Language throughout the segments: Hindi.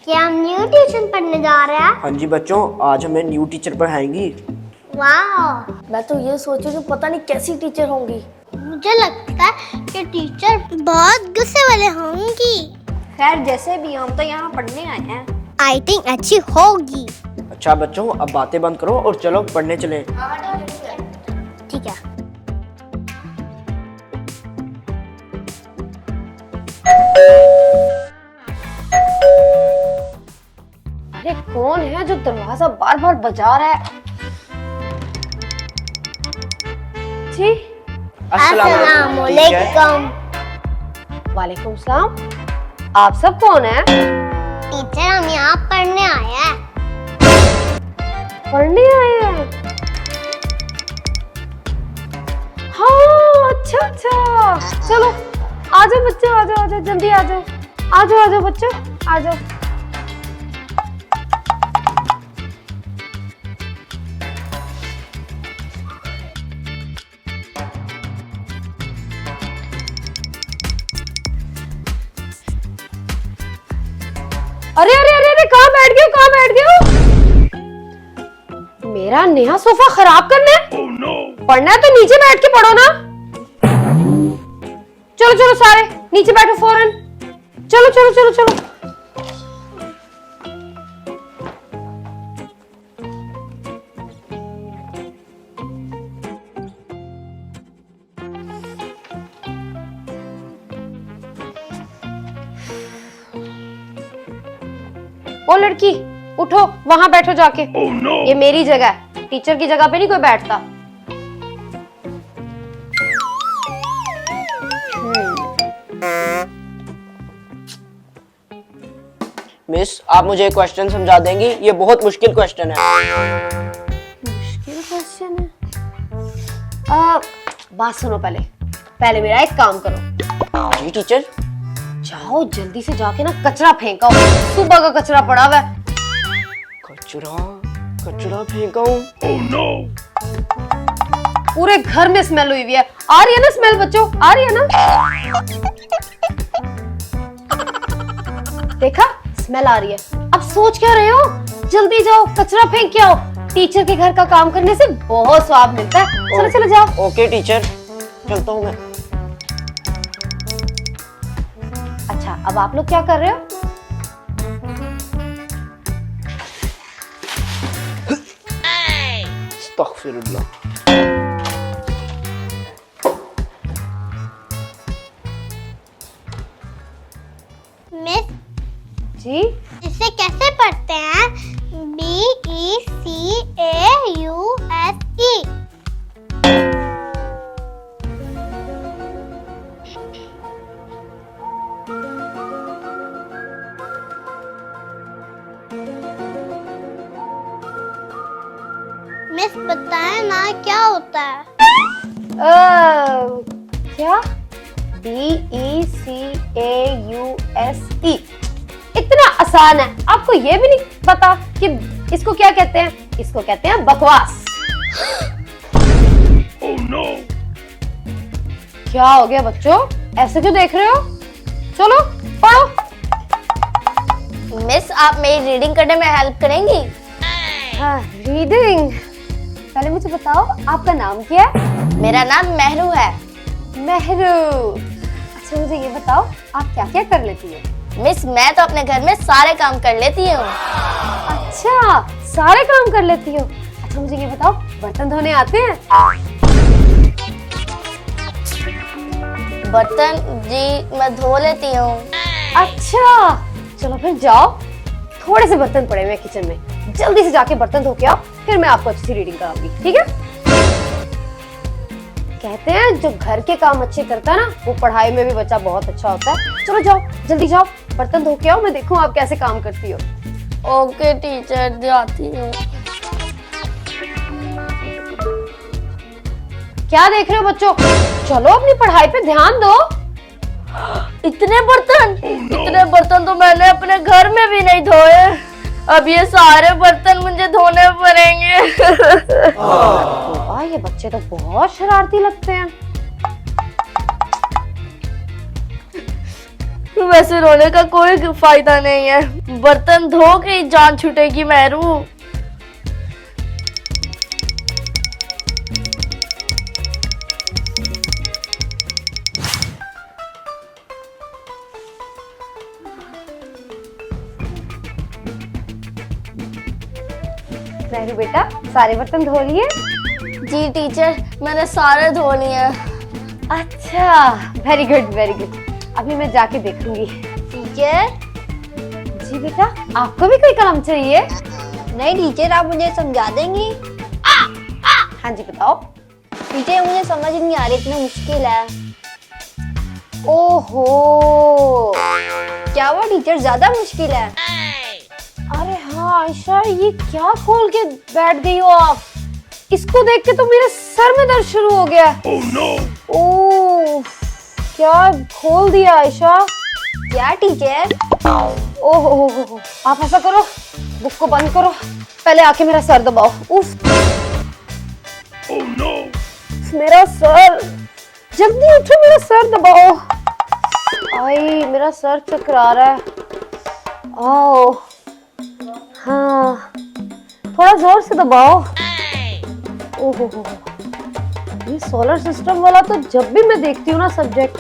क्या हम न्यू ट्यूशन पढ़ने जा रहे हैं? हाँ जी बच्चों, आज हमें न्यू टीचर पढ़ाएंगी। वाह, मैं तो ये सोचू कि पता नहीं कैसी टीचर होंगी। मुझे लगता है कि टीचर बहुत गुस्से वाले होंगी। खैर जैसे भी, हम तो यहाँ पढ़ने आए हैं। आई थिंक अच्छी होगी। अच्छा बच्चों, अब बातें बंद करो और चलो पढ़ने चलें। ठीक है। अरे कौन है जो दरवाजा बार बार बजा रहा है? जी, अस्सलामुअलैकुम। वालेकुम सलाम। आप सब कौन है? टीचर, हम यहाँ पढ़ने आए हैं। पढ़ने आए हैं? हाँ, अच्छा अच्छा। चलो आ जाओ बच्चों, आ जाओ, आ जाओ, जल्दी आ जाओ, आ जाओ, आ जाओ बच्चों, आ जाओ। अरे अरे अरे अरे, कहाँ बैठ गए हो, कहाँ बैठ गए हो? मेरा नया सोफा खराब करना है? पढ़ना है तो नीचे बैठ के पढ़ो ना। चलो चलो सारे नीचे बैठो फौरन। चलो चलो चलो चलो। ओ लड़की, उठो, वहां बैठो जाके। ये मेरी जगह है, टीचर की जगह पे नहीं कोई बैठता। मिस, आप मुझे एक क्वेश्चन समझा देंगी? ये बहुत मुश्किल क्वेश्चन है। मुश्किल क्वेश्चन है। बात सुनो, पहले पहले मेरा एक काम करो। जी टीचर। जाओ जल्दी से जाके ना कचरा फेंको, सुबह का कचरा पड़ा हुआ है। कचरा कचरा फेंका हूँ। पूरे घर में स्मेल हुई हुई है। आ रही है ना स्मेल बच्चों, आ रही है ना? देखा, स्मेल आ रही है। अब सोच क्या रहे हो? जल्दी जाओ कचरा फेंक के आओ। टीचर के घर का काम करने से बहुत स्वाद मिलता है। चलो चलो जाओ। ओके टीचर, चलता हूँ मैं। अच्छा, अब आप लोग क्या कर रहे हो? अस्तगफिरुल्लाह। मिस, जी, इसे कैसे पढ़ते हैं? BECAUSE। मिस बताए ना क्या होता है? क्या? BECAUSE। इतना आसान है, आपको ये भी नहीं पता कि इसको क्या कहते हैं? इसको कहते हैं बकवास। क्या हो गया बच्चों, ऐसे क्यों देख रहे हो? चलो पढ़ो। मिस, आप मेरी रीडिंग करने में हेल्प करेंगी? हाँ, रीडिंग। पहले मुझे बताओ, आपका नाम क्या है? मेरा नाम मेहरू है। मेहरू। अच्छा मुझे ये बताओ, आप क्या क्या कर लेती हो? मिस, मैं तो अपने घर में सारे काम कर लेती हूँ। अच्छा, सारे काम कर लेती हो। अच्छा मुझे ये बताओ, बर्तन धोने आते हैं? बर्तन जी मैं धो लेती हूँ। अच्छा चलो फिर जाओ, थोड़े से बर्तन पड़े हुए हैं किचन में, जल्दी से जाके बर्तन धो के आओ, फिर मैं आपको अच्छी रीडिंग कराऊंगी, ठीक है? कहते हैं जो घर के काम अच्छे करता है ना, वो पढ़ाई में भी बच्चा बहुत अच्छा होता है। चलो जाओ, जल्दी जाओ, बर्तन धो के आओ, मैं देखूं आप कैसे काम करती हो। ओके टीचर, जाती हूँ। क्या देख रहे हो बच्चों? चलो अपनी पढ़ाई पे ध्यान दो। इतने बर्तन तो मैंने अपने घर में भी नहीं धोए। अब ये सारे बर्तन मुझे धोने पड़ेंगे। वाह, ये बच्चे तो बहुत शरारती लगते हैं। वैसे रोने का कोई फायदा नहीं है, बर्तन धो के ही जान छूटेगी मेरू। मेरू बेटा, सारे बर्तन धो लिए? जी टीचर, मैंने सारे धो लिए। अच्छा, वेरी गुड वेरी गुड। अभी मैं जाके देखूंगी। टीचर। जी बेटा, आपको भी कोई काम चाहिए? नहीं टीचर, आप मुझे समझा देंगी? हाँ जी बताओ। टीचर मुझे समझ नहीं आ रही, इतना मुश्किल है। ओहो, क्या हुआ टीचर, ज्यादा मुश्किल है? अरे हाँ आयशा, ये क्या खोल के बैठ गई हो आप? इसको देख के तो मेरे सर में दर्द शुरू हो गया। Oh no. ओह, क्या खोल दिया आयशा? क्या टीचर? ओहो, आप ऐसा करो, बुक को बंद करो, पहले आके मेरा सर दबाओ। उफ, ओह नो, मेरा सर, जल्दी उठो, मेरा सर दबाओ। आई, मेरा सर चकरा रहा है। आओ, हाँ, थोड़ा जोर से दबाओ। ओहो, ये सोलर सिस्टम वाला तो जब भी मैं देखती हूँ ना सब्जेक्ट,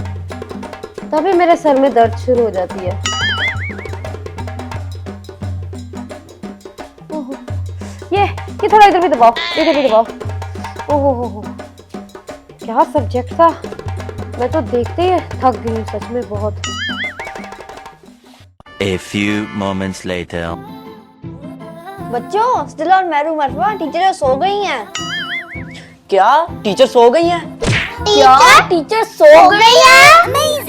तभी मेरे सर में दर्द शुरू हो जाती है। ओहो, ये थोड़ा इधर भी दबाओ, इधर भी दबाओ। ओहो, क्या सब्जेक्ट था, मैं तो देखते ही थक गई हूँ सच में बहुत। A few moments later. बच्चों, स्टिल और मेरू मरवा टीचर सो गई हैं। क्या टीचर सो गई हैं? क्या टीचर सो गई है?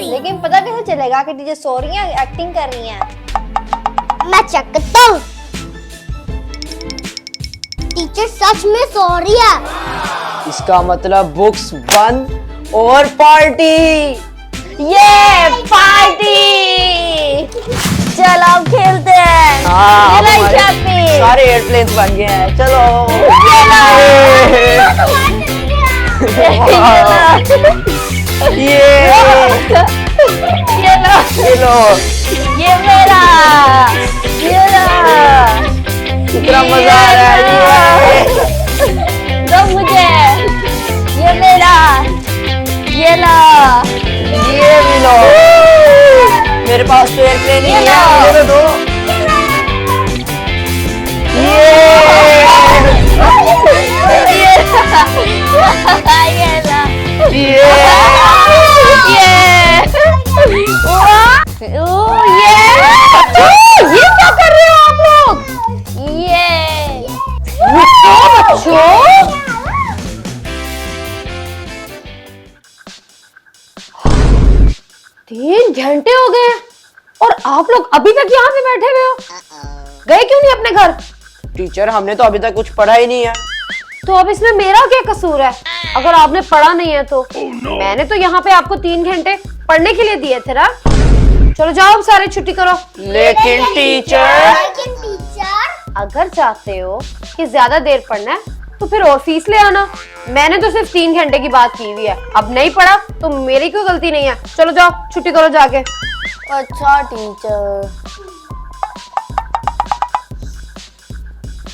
लेकिन पता कैसे चलेगा कि टीचर सो रही हैं, एक्टिंग कर रही हैं? मैं चेक करता हूँ। टीचर सच में सो रही है। इसका मतलब बुक्स बंद और पार्टी। ये पार्टी, चलो अब खेलते हैं। हाँ, ये लो हमारे शॉपिंग। सारे एयरप्लेन्स बन गए हैं, चलो। ये ये लो, ये मेरा, ये लो, कितना मजा आ रहा है। दो मुझे, ये मेरा, ये लो, ये भी लो। मेरे पास तो एयरप्लेन ही ये है, लो। मुझे दो। ये ये क्या कर रहे हो आप लोग? बच्चों, 3 घंटे हो गए और आप लोग अभी तक यहाँ पे बैठे हुए हो, गए क्यों नहीं अपने घर? टीचर, हमने तो अभी तक कुछ पढ़ा ही नहीं है। तो अब इसमें मेरा क्या कसूर है अगर आपने पढ़ा नहीं है तो? मैंने तो यहाँ पे आपको 3 घंटे पढ़ने के लिए दिए थे ना। चलो जाओ, अब सारे छुट्टी करो। लेकिन टीचर, अगर चाहते हो कि ज्यादा देर पढ़ना है तो फिर और फीस ले आना। मैंने तो सिर्फ 3 घंटे की बात की हुई है, अब नहीं पढ़ा तो मेरी कोई गलती नहीं है। चलो जाओ, छुट्टी करो जाके। अच्छा टीचर।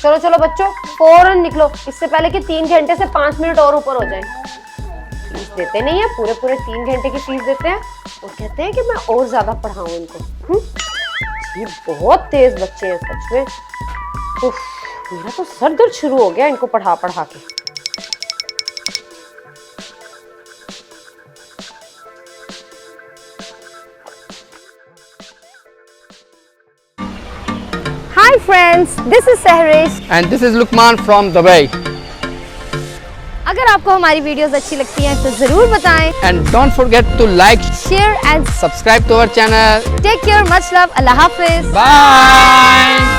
चलो चलो बच्चों, फौरन निकलो, इससे पहले कि 3 घंटे से 5 मिनट और ऊपर हो जाए। फीस देते नहीं है, पूरे 3 घंटे की फीस देते हैं और कहते हैं कि मैं और ज्यादा पढ़ाऊं इनको। ये बहुत तेज बच्चे हैं सच में। उफ, मेरा तो सर दर्द शुरू हो गया इनको पढ़ा पढ़ा के। Hi friends, this is Sehrish. And this is Lukman from Dubai. अगर आपको हमारी वीडियोस अच्छी लगती हैं तो जरूर बताएं। And don't forget to like, Share and subscribe to our channel. take care. Much love. Allah Hafiz. Bye.